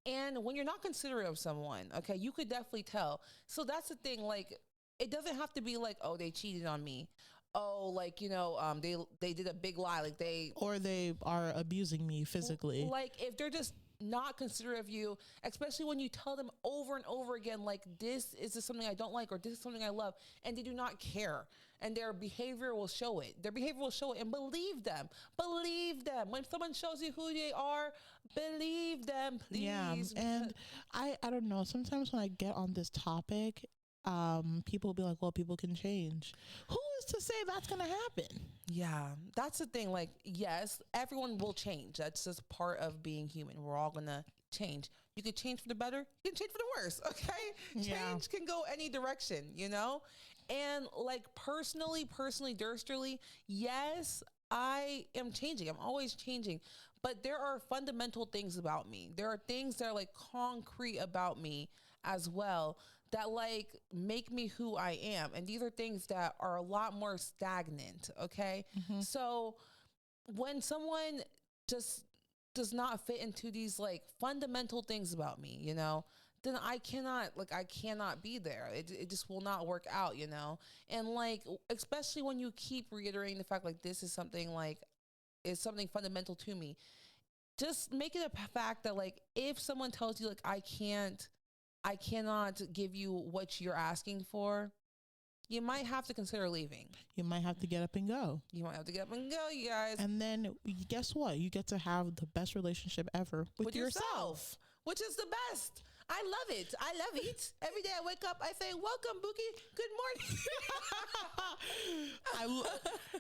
And when you're not considerate of someone, okay, you could definitely tell. So that's the thing. Like, it doesn't have to be like, oh, they cheated on me. Oh, like, they did a big lie. Like or they are abusing me physically. Like if they're just not considerate of you, especially when you tell them over and over again, like this is just something I don't like, or this is something I love, and they do not care. And their behavior will show it. Their behavior will show it, and believe them. Believe them. When someone shows you who they are, believe them, please. Yeah, and I don't know. Sometimes when I get on this topic, people will be like, well, people can change. Who is to say that's going to happen? Yeah, that's the thing. Like, yes, everyone will change. That's just part of being human. We're all going to change. You can change for the better. You can change for the worse. Okay. Change can go any direction, And like personally, Dursterly, yes, I am changing. I'm always changing. But there are fundamental things about me. There are things that are like concrete about me as well that like make me who I am. And these are things that are a lot more stagnant. Okay. Mm-hmm. So when someone just does not fit into these like fundamental things about me, then I cannot be there. It just will not work out, And like, especially when you keep reiterating the fact like this is something like, is something fundamental to me. Just make it a fact that like, if someone tells you like, I cannot give you what you're asking for, you might have to consider leaving. You might have to get up and go. You guys. And then guess what? You get to have the best relationship ever with yourself. Which is the best. I love it. Every day I wake up, I say, welcome, Bookie. Good morning.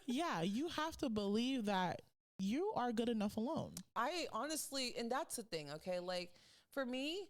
Yeah, you have to believe that you are good enough alone. I honestly, and that's the thing, okay? Like, for me,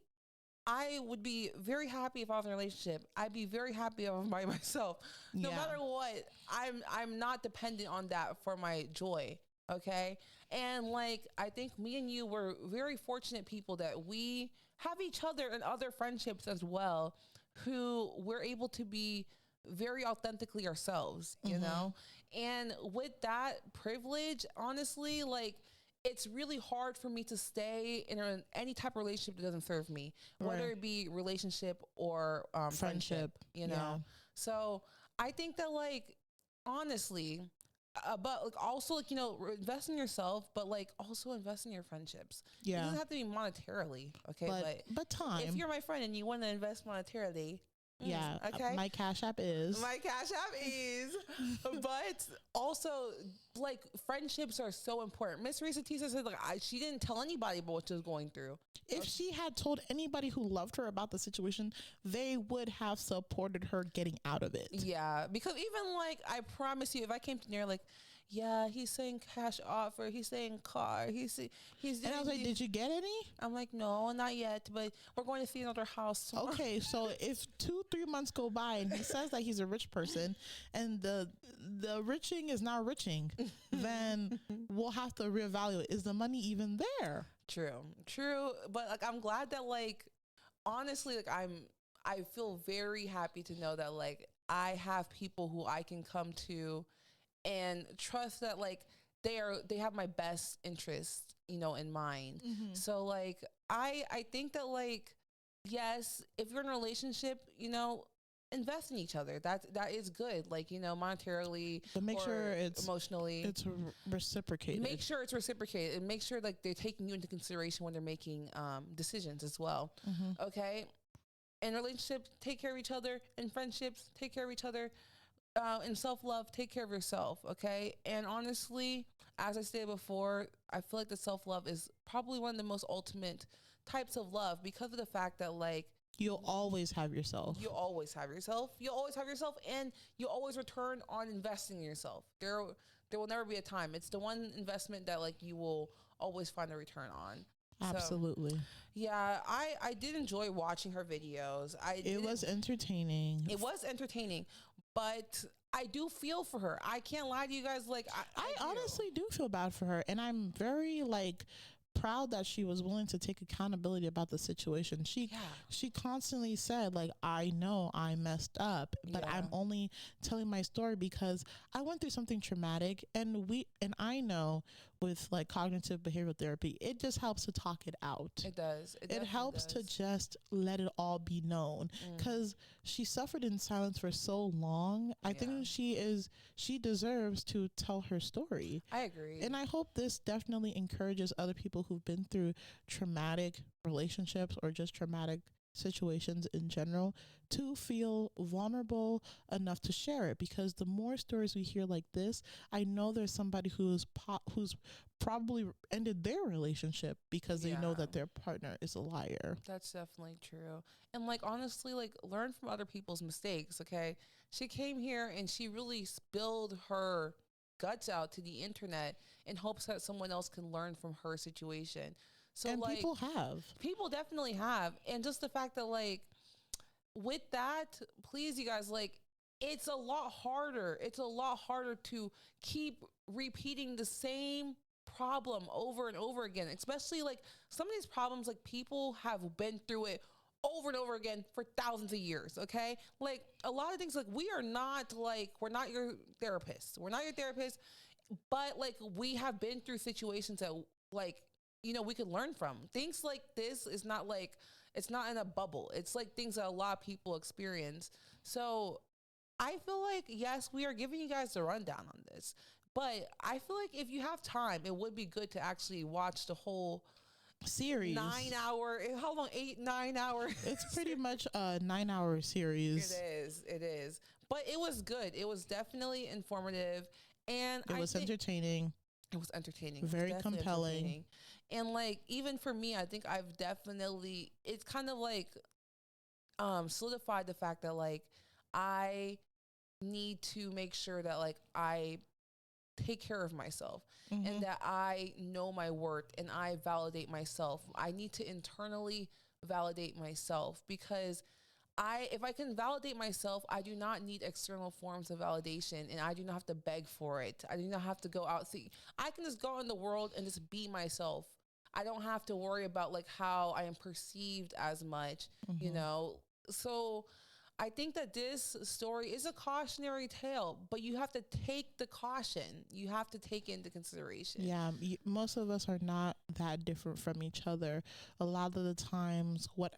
I would be very happy if I was in a relationship. I'd be very happy if I was by myself. No matter what, I'm not dependent on that for my joy, okay? And like, I think me and you were very fortunate people that we have each other and other friendships as well, who we're able to be very authentically ourselves, you know? And with that privilege, honestly, like, it's really hard for me to stay in any type of relationship that doesn't serve me, whether it be relationship or friendship, Yeah. So I think that like, honestly, but like also like, invest in yourself, but like also invest in your friendships. Yeah. It doesn't have to be monetarily. Okay. But time. If you're my friend and you want to invest monetarily, Yeah, Okay. my Cash App is. My Cash App is, but also like friendships are so important. Miss Reesa Teesa said like she didn't tell anybody about what she was going through. If she had told anybody who loved her about the situation, they would have supported her getting out of it. Yeah, because even like I promise you, if I came to near like, yeah, he's saying cash offer, he's saying car, he's. And I was like, did you get any? I'm like, no, not yet, but we're going to see another house tomorrow. Okay, so if 2-3 months go by and he says that he's a rich person and the riching is not riching, then we'll have to reevaluate. Is the money even there? True, but like I'm glad that like honestly like I feel very happy to know that like I have people who I can come to and trust that like they have my best interest, in mind. So like I think that like yes, if you're in a relationship, invest in each other. That is good, like monetarily, but make sure it's emotionally, it's reciprocated. make sure it's reciprocated, and make sure like they're taking you into consideration when they're making decisions as well. Okay, in relationships, take care of each other. In friendships, take care of each other. In self-love, take care of yourself. Okay, and honestly, as I stated before, I feel like the self-love is probably one of the most ultimate types of love, because of the fact that like You'll always have yourself. you'll always have yourself. You'll always have yourself, and you'll always return on investing in yourself. There will never be a time. It's the one investment that like you will always find a return on. Absolutely. So, yeah, I did enjoy watching her videos. It was entertaining. It was entertaining, but I do feel for her. I can't lie to you guys. Like I do. honestly do feel bad for her, and I'm very like proud that she was willing to take accountability about the situation. She constantly said like, I know I messed up, but I'm only telling my story because I went through something traumatic, and I know with like cognitive behavioral therapy, it just helps to talk it out. It does. It helps to just let it all be known, because she suffered in silence for so long. I think she deserves to tell her story. I agree. And I hope this definitely encourages other people who've been through traumatic relationships or just traumatic situations in general to feel vulnerable enough to share it, because the more stories we hear like this, I know there's somebody who's probably ended their relationship because they know that their partner is a liar. That's definitely true. And like honestly, like learn from other people's mistakes. Okay, she came here and she really spilled her guts out to the internet in hopes that someone else can learn from her situation. So and like people definitely have. And just the fact that like with that, please you guys, like it's a lot harder. It's a lot harder to keep repeating the same problem over and over again, especially like some of these problems, like people have been through it over and over again for thousands of years. Okay, like a lot of things, like we're not your therapist, but like we have been through situations that like we could learn from. Things like this is not like, it's not in a bubble. It's like things that a lot of people experience. So I feel like, yes, we are giving you guys the rundown on this, but I feel like if you have time, it would be good to actually watch the whole series. 9 hour, how long? 8-9 hours. It's pretty much a 9-hour series. It is. But it was good. It was definitely informative, and it was entertaining. It was entertaining. Very compelling. Entertaining. And like, even for me, I think it's kind of like solidified the fact that like I need to make sure that like I take care of myself, and that I know my worth and I validate myself. I need to internally validate myself, because if I can validate myself, I do not need external forms of validation, and I do not have to beg for it. I do not have to go out. I can just go out in the world and just be myself. I don't have to worry about like how I am perceived as much, So I think that this story is a cautionary tale, but you have to take the caution. You have to take into consideration. Yeah, most of us are not that different from each other. A lot of the times, what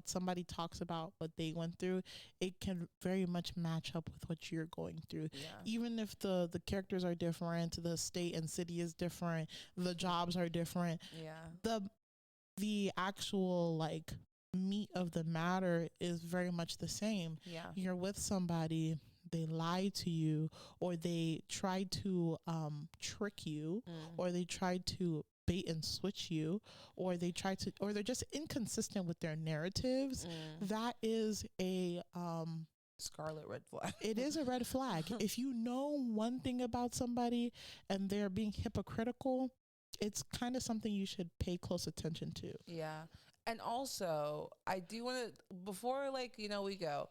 somebody talks about, what they went through, it can very much match up with what you're going through. Yeah. Even if the characters are different, the state and city is different, the jobs are different. Yeah. The actual like meat of the matter is very much the same. Yeah. You're with somebody, they lie to you, or they try to trick you, or they try to bait and switch you, or they're just inconsistent with their narratives. That is a scarlet red flag. It is a red flag. If you know one thing about somebody and they're being hypocritical, it's kind of something you should pay close attention to. Yeah. And also, I do want to, before we go,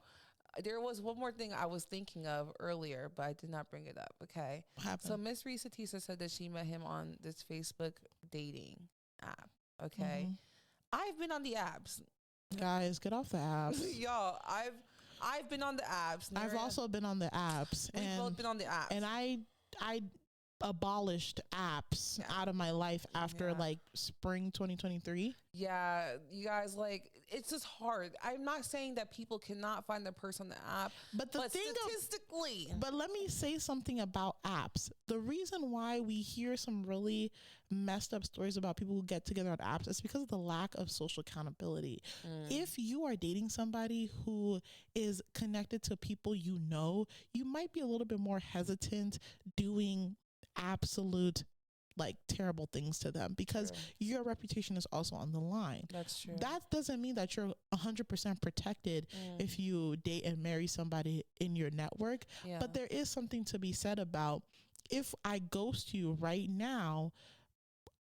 there was one more thing I was thinking of earlier, but I did not bring it up. Okay. What happened? So Miss Reesa Teesa said that she met him on this Facebook dating app. Okay. I've been on the apps. Guys, get off the apps. Y'all, I've been on the apps. I've also been on the apps. We've both been on the apps. And I abolished apps out of my life after like spring 2023. Yeah, you guys, it's just hard. I'm not saying that people cannot find the person on the app, but statistically. But let me say something about apps. The reason why we hear some really messed up stories about people who get together on apps is because of the lack of social accountability. If you are dating somebody who is connected to people you know, you might be a little bit more hesitant doing absolute terrible things to them because your reputation is also on the line. That's true. That doesn't mean that you're 100% protected if you date and marry somebody in your network. But there is something to be said about, if I ghost you right now,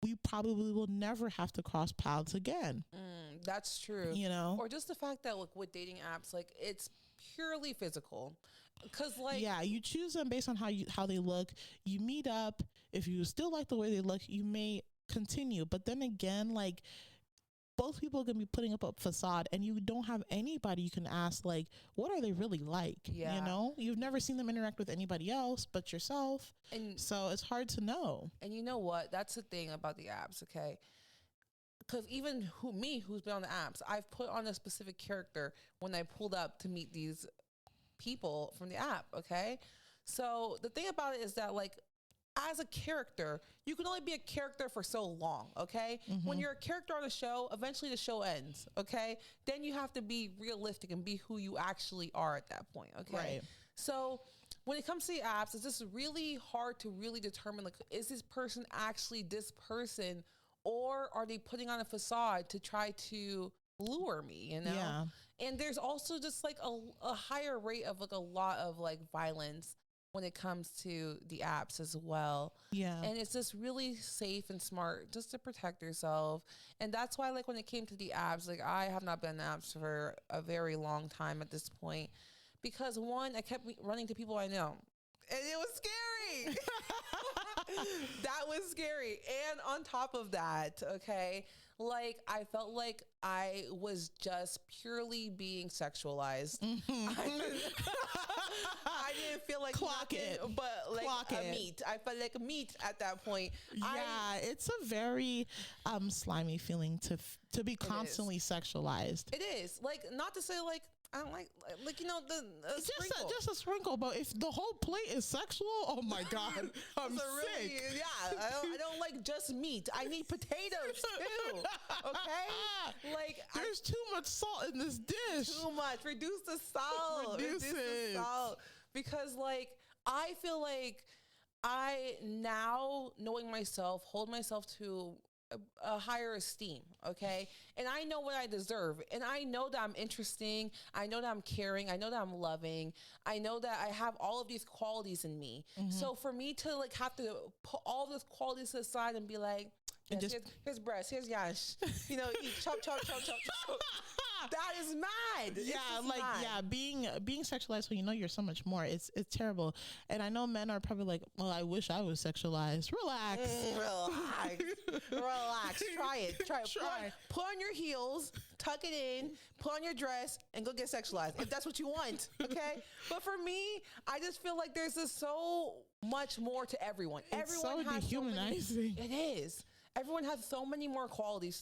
we probably will never have to cross paths again. That's true. You know? Or just the fact that with dating apps, it's purely physical. Cause you choose them based on how they look. You meet up. If you still like the way they look, you may continue. But then again, both people are gonna be putting up a facade, and you don't have anybody you can ask what are they really like? Yeah. You know, you've never seen them interact with anybody else but yourself, and so it's hard to know. And you know what? That's the thing about the apps, okay? Because even who's been on the apps, I've put on a specific character when I pulled up to meet these people from the app, okay? So the thing about it is that as a character, you can only be a character for so long, okay? When you're a character on a show, eventually the show ends, okay? Then you have to be realistic and be who you actually are at that point, okay? Right. So when it comes to the apps, it's just really hard to really determine, is this person actually this person, or are they putting on a facade to try to lure me, you know? Yeah. And there's also just a higher rate of a lot of violence when it comes to the apps as well. Yeah. And it's just really safe and smart just to protect yourself. And that's why when it came to the apps, I have not been on the apps for a very long time at this point, because one, I kept running to people I know, and it was scary. That was scary. And on top of that, okay, I felt like I was just purely being sexualized. I didn't feel like Clock it. but meat. I felt like meat at that point. Yeah, it's a very slimy feeling to be constantly sexualized. It is. Not to say I don't like the sprinkle. Just a sprinkle, but if the whole plate is sexual, oh my God, I'm sick. Yeah, I don't like just meat. I need potatoes too. Okay, there's too much salt in this dish. Too much. Reduce the salt. Reduce it. The salt. Because I feel like I now, knowing myself, hold myself to a higher esteem, okay? And I know what I deserve, and I know that I'm interesting, I know that I'm caring, I know that I'm loving, I know that I have all of these qualities in me. So for me to have to put all those qualities aside and be like, yes, here's breast, here's yash, eat, chop, chop, chop, chop, chop. That is mad. Yeah, being sexualized when you know you're so much more. It's terrible. And I know men are probably like, well, I wish I was sexualized. Relax. Relax. Try it. Put on your heels, tuck it in, put on your dress, and go get sexualized if that's what you want. Okay. But for me, I just feel like there's just so much more to everyone. Everyone so has dehumanizing. It is. Everyone has so many more qualities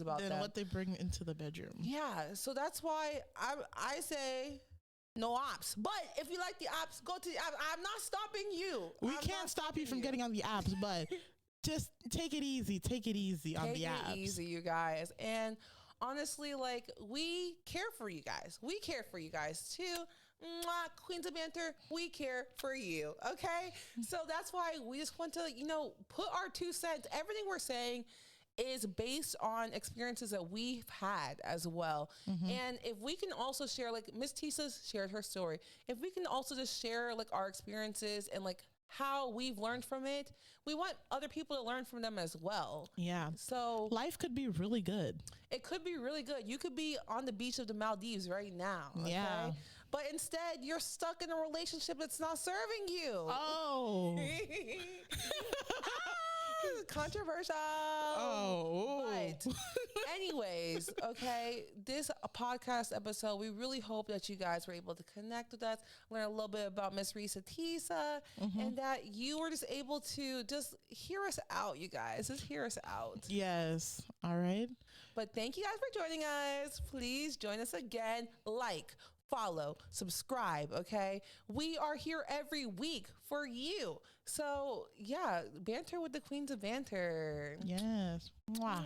about than them. what they bring into the bedroom. Yeah, so that's why I say no apps. But if you like the apps, go to the app. I'm not stopping you. We can't stop you from getting on the apps, but just take it easy. Take it easy on the apps. Take it easy, you guys. And honestly, like, we care for you guys. We care for you guys too. Mwah, Queens of Banter, we care for you. Okay. So that's why we just want to, put our 2 cents. Everything we're saying is based on experiences that we've had as well. And if we can also share, like Miss Teesa shared her story, if we can also just share like our experiences and like how we've learned from it, we want other people to learn from them as well. Yeah. So Life could be really good. it could be really good. You could be on the beach of the Maldives right now. Okay? Yeah. But instead, you're stuck in a relationship that's not serving you. Oh. Controversial. Oh. But anyways, okay, this podcast episode, we really hope that you guys were able to connect with us, learn a little bit about Miss Reesa Teesa, and that you were just able to just hear us out, you guys. Just hear us out. Yes. All right. But thank you guys for joining us. Please join us again. Like, follow, subscribe, okay? We are here every week for you. So, yeah, banter with the Queens of Banter. Yes. Mwah.